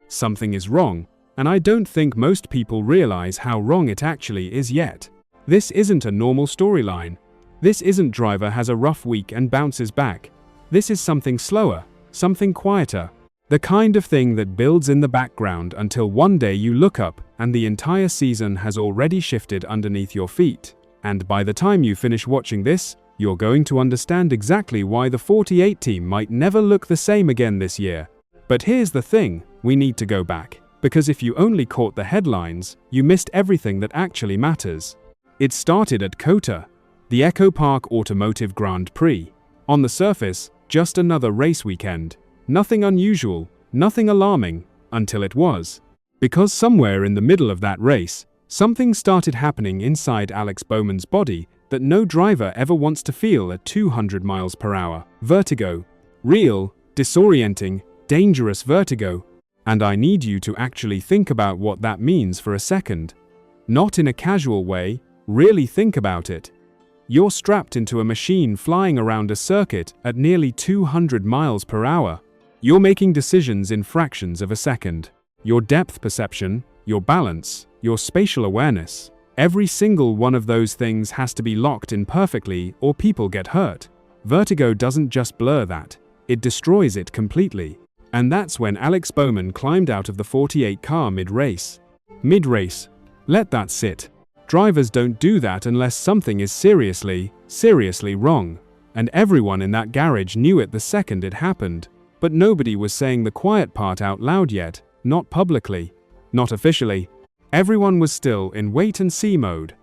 Something is wrong, and I don't think most people realize how wrong it actually is yet. This isn't a normal storyline. This isn't driver has a rough week and bounces back. This is something slower, something quieter. The kind of thing that builds in the background until one day you look up and the entire season has already shifted underneath your feet. And by the time you finish watching this, you're going to understand exactly why the 48 team might never look the same again this year. But here's the thing, we need to go back. Because if you only caught the headlines, you missed everything that actually matters. It started at COTA, the Echo Park Automotive Grand Prix. On the surface, just another race weekend. Nothing unusual, nothing alarming, until it was. Because somewhere in the middle of that race, something started happening inside Alex Bowman's body that no driver ever wants to feel at 200 miles per hour. Vertigo. Real, disorienting, dangerous vertigo. And I need you to actually think about what that means for a second. Not in a casual way, really think about it. You're strapped into a machine flying around a circuit at nearly 200 miles per hour. You're making decisions in fractions of a second. Your depth perception, your balance, your spatial awareness. Every single one of those things has to be locked in perfectly or people get hurt. Vertigo doesn't just blur that, it destroys it completely. And that's when Alex Bowman climbed out of the 48 car mid-race. Mid-race. Let that sit. Drivers don't do that unless something is seriously wrong. And everyone in that garage knew it the second it happened. But nobody was saying the quiet part out loud yet, not publicly, not officially. Everyone was still in wait-and-see mode.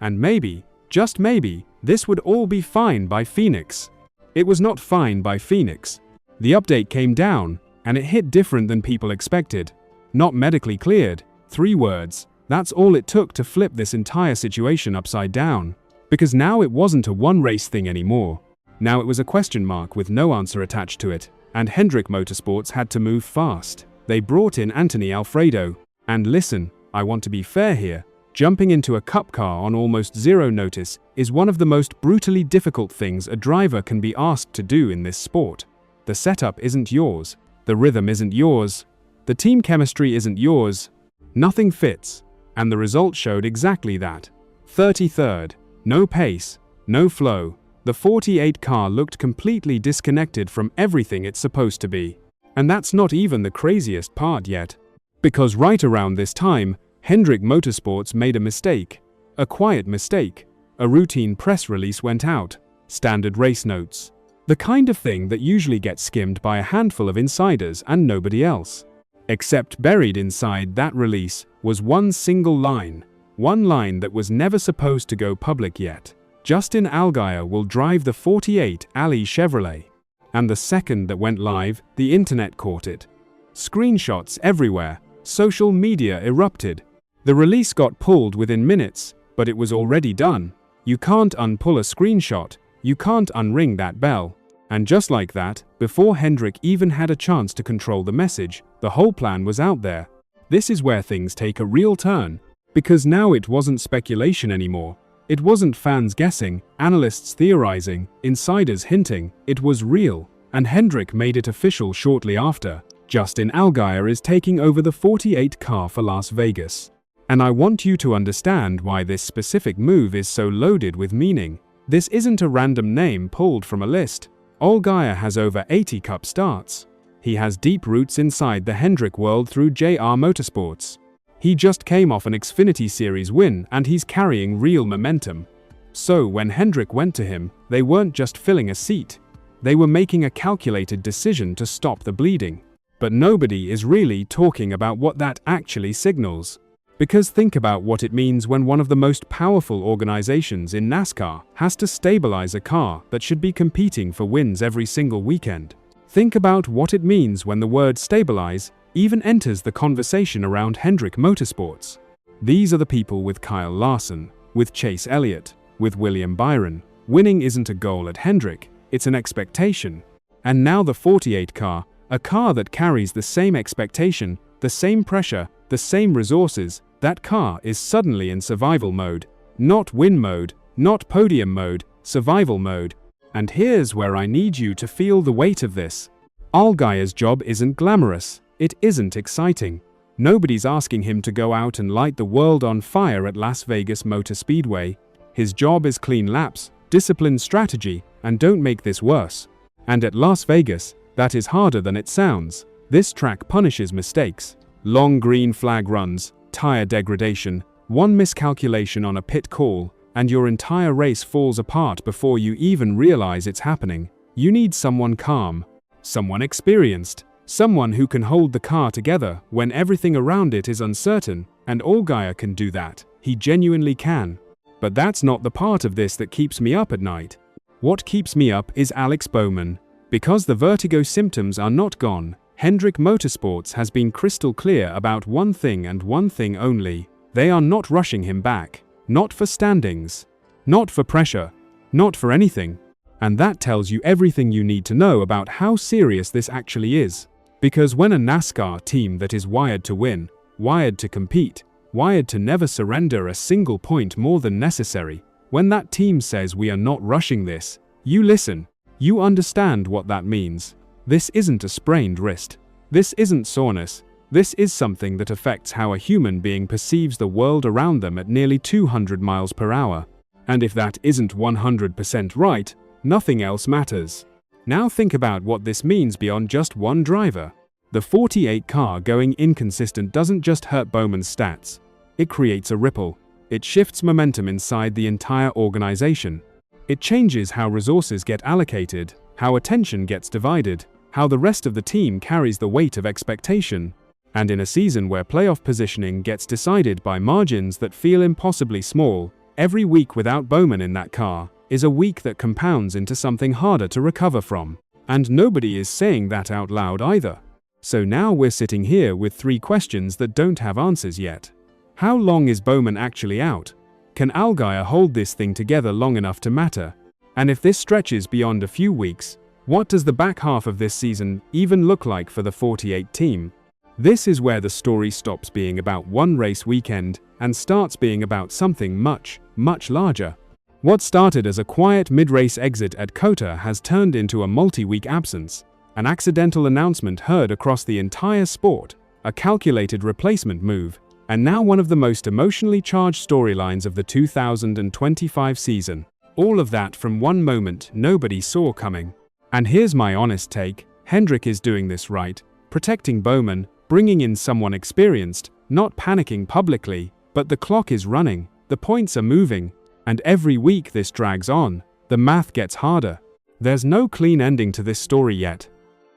And maybe, just maybe, this would all be fine by Phoenix. It was not fine by Phoenix. The update came down, and it hit different than people expected. Not medically cleared, 3 words. That's all it took to flip this entire situation upside down. Because now it wasn't a one-race thing anymore. Now it was a question mark with no answer attached to it. And Hendrick Motorsports had to move fast. They brought in Anthony Alfredo. And listen, I want to be fair here. Jumping into a cup car on almost zero notice is one of the most brutally difficult things a driver can be asked to do in this sport. The setup isn't yours. The rhythm isn't yours. The team chemistry isn't yours. Nothing fits. And the result showed exactly that. 33rd. No pace. No flow. The 48 car looked completely disconnected from everything it's supposed to be. And that's not even the craziest part yet. Because right around this time, Hendrick Motorsports made a mistake. A quiet mistake. A routine press release went out. Standard race notes. The kind of thing that usually gets skimmed by a handful of insiders and nobody else. Except buried inside that release was one single line. One line that was never supposed to go public yet. Justin Allgaier will drive the 48 Alley Chevrolet. And the second that went live, the internet caught it. Screenshots everywhere. Social media erupted. The release got pulled within minutes, but it was already done. You can't unpull a screenshot. You can't unring that bell. And just like that, before Hendrick even had a chance to control the message, the whole plan was out there. This is where things take a real turn. Because now it wasn't speculation anymore. It wasn't fans guessing, analysts theorizing, insiders hinting. It was real. And Hendrick made it official shortly after. Justin Allgaier is taking over the 48 car for Las Vegas. And I want you to understand why this specific move is so loaded with meaning. This isn't a random name pulled from a list. Allgaier has over 80 Cup starts. He has deep roots inside the Hendrick world through JR Motorsports. He just came off an Xfinity Series win and he's carrying real momentum. So when Hendrick went to him, they weren't just filling a seat. They were making a calculated decision to stop the bleeding. But nobody is really talking about what that actually signals. Because think about what it means when one of the most powerful organizations in NASCAR has to stabilize a car that should be competing for wins every single weekend. Think about what it means when the word stabilize even enters the conversation around Hendrick Motorsports. These are the people with Kyle Larson, with Chase Elliott, with William Byron. Winning isn't a goal at Hendrick, it's an expectation. And now the 48 car, a car that carries the same expectation, the same pressure, the same resources, that car is suddenly in survival mode. Not win mode, not podium mode, survival mode. And here's where I need you to feel the weight of this. Allgaier's job isn't glamorous, It isn't exciting. Nobody's asking him to go out and light the world on fire at Las Vegas Motor Speedway. His job is clean laps, disciplined strategy, and don't make this worse. And at Las Vegas, that is harder than it sounds. This track punishes mistakes. Long green flag runs, tire degradation, one miscalculation on a pit call, and your entire race falls apart before you even realize it's happening. You need someone calm, someone experienced, someone who can hold the car together when everything around it is uncertain, and Allgaier can do that. He genuinely can. But that's not the part of this that keeps me up at night. What keeps me up is Alex Bowman. Because the vertigo symptoms are not gone, Hendrick Motorsports has been crystal clear about one thing and one thing only. They are not rushing him back. Not for standings. Not for pressure. Not for anything. And that tells you everything you need to know about how serious this actually is. Because when a NASCAR team that is wired to win, wired to compete, wired to never surrender a single point more than necessary, when that team says we are not rushing this, you listen. You understand what that means. This isn't a sprained wrist. This isn't soreness. This is something that affects how a human being perceives the world around them at nearly 200 miles per hour. And if that isn't 100% right, nothing else matters. Now think about what this means beyond just one driver. The 48 car going inconsistent doesn't just hurt Bowman's stats. It creates a ripple. It shifts momentum inside the entire organization. It changes how resources get allocated, how attention gets divided, how the rest of the team carries the weight of expectation. And in a season where playoff positioning gets decided by margins that feel impossibly small, every week without Bowman in that car is a week that compounds into something harder to recover from. And nobody is saying that out loud either. So now we're sitting here with 3 questions that don't have answers yet. How long is Bowman actually out? Can Allgaier hold this thing together long enough to matter? And if this stretches beyond a few weeks, what does the back half of this season even look like for the 48 team? This is where the story stops being about one race weekend and starts being about something much, much larger. What started as a quiet mid-race exit at COTA has turned into a multi-week absence, an accidental announcement heard across the entire sport, a calculated replacement move, and now one of the most emotionally charged storylines of the 2025 season. All of that from one moment nobody saw coming. And here's my honest take: Hendrick is doing this right, protecting Bowman, bringing in someone experienced, not panicking publicly, but the clock is running, the points are moving, and every week this drags on, the math gets harder. There's no clean ending to this story yet,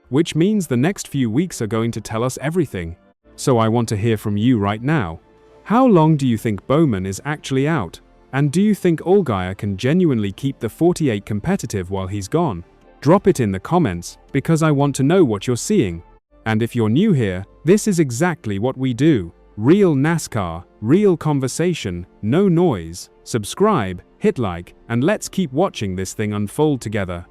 which means the next few weeks are going to tell us everything. So I want to hear from you right now. How long do you think Bowman is actually out? And do you think Allgaier can genuinely keep the 48 competitive while he's gone? Drop it in the comments, because I want to know what you're seeing. And if you're new here, this is exactly what we do. Real NASCAR, real conversation, no noise. Subscribe, hit like, and let's keep watching this thing unfold together.